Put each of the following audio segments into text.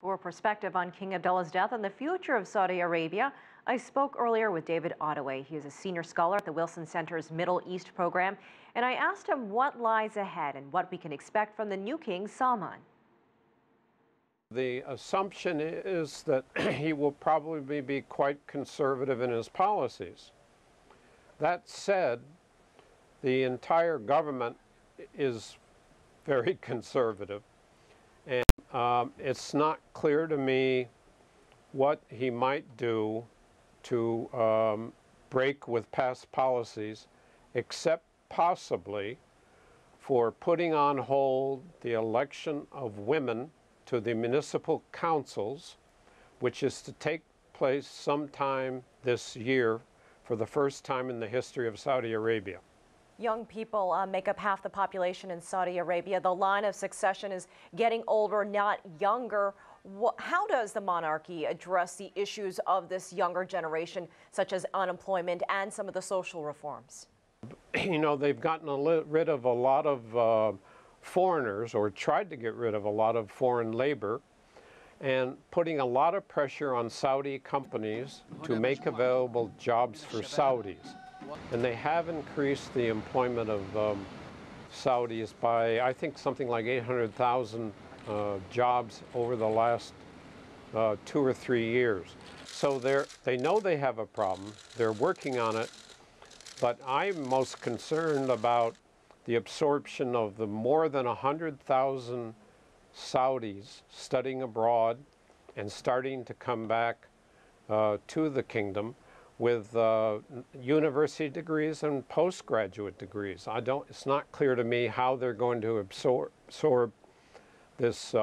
For perspective on King Abdullah's death and the future of Saudi Arabia, I spoke earlier with David Ottaway. He is a senior scholar at the Wilson Center's Middle East program, and I asked him what lies ahead and what we can expect from the new King Salman. The assumption is that he will probably be quite conservative in his policies. That said, the entire government is very conservative. And it's not clear to me what he might do to break with past policies, except possibly for putting on hold the election of women to the municipal councils, which is to take place sometime this year for the first time in the history of Saudi Arabia. Young people make up half the population in Saudi Arabia. The line of succession is getting older, not younger. How does the monarchy address the issues of this younger generation, such as unemployment and some of the social reforms? You know, they've gotten rid of a lot of foreigners, or tried to get rid of a lot of foreign labor, and putting a lot of pressure on Saudi companies to make available jobs for Saudis. And they have increased the employment of Saudis by, I think, something like 800,000 jobs over the last 2 or 3 years. So they know they have a problem. They're working on it. But I'm most concerned about the absorption of the more than 100,000 Saudis studying abroad and starting to come back to the kingdom with university degrees and postgraduate degrees. It's not clear to me how they're going to absorb this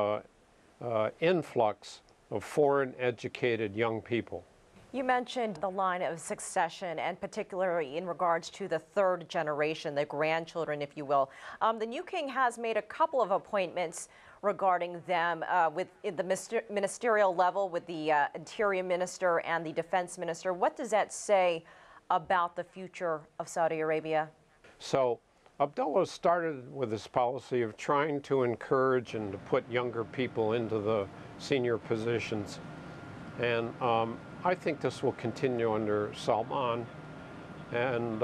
influx of foreign educated young people. You mentioned the line of succession, and particularly in regards to the third generation, the grandchildren, if you will. The new king has made a couple of appointments regarding them with the ministerial level with the interior minister and the defense minister. What does that say about the future of Saudi Arabia? So Abdullah started with this policy of trying to encourage and to put younger people into the senior positions. And I think this will continue under Salman. And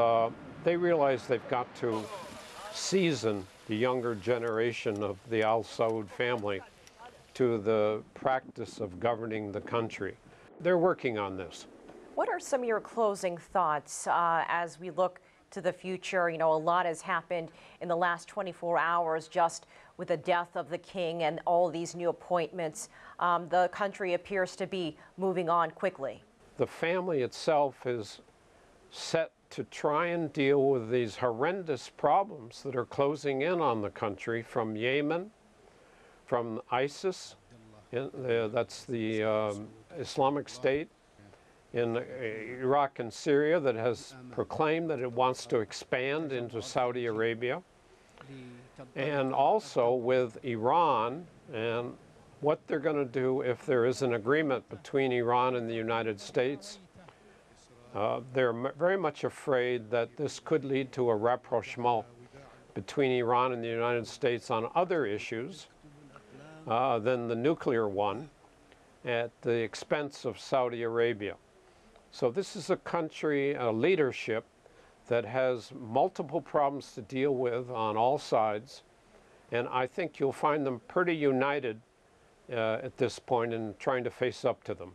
they realize they've got to season the younger generation of the Al Saud family to the practice of governing the country. They're working on this. What are some of your closing thoughts as we look to the future? You know, a lot has happened in the last 24 hours just with the death of the king and all these new appointments. The country appears to be moving on quickly. The family itself is set to try and deal with these horrendous problems that are closing in on the country, from Yemen, from ISIS, that's the Islamic State, in Iraq and Syria, that has proclaimed that it wants to expand into Saudi Arabia, and also with Iran and what they're going to do if there is an agreement between Iran and the United States. They're very much afraid that this could lead to a rapprochement between Iran and the United States on other issues than the nuclear one, at the expense of Saudi Arabia. So this is a country, a leadership, that has multiple problems to deal with on all sides, and I think you'll find them pretty united at this point in trying to face up to them.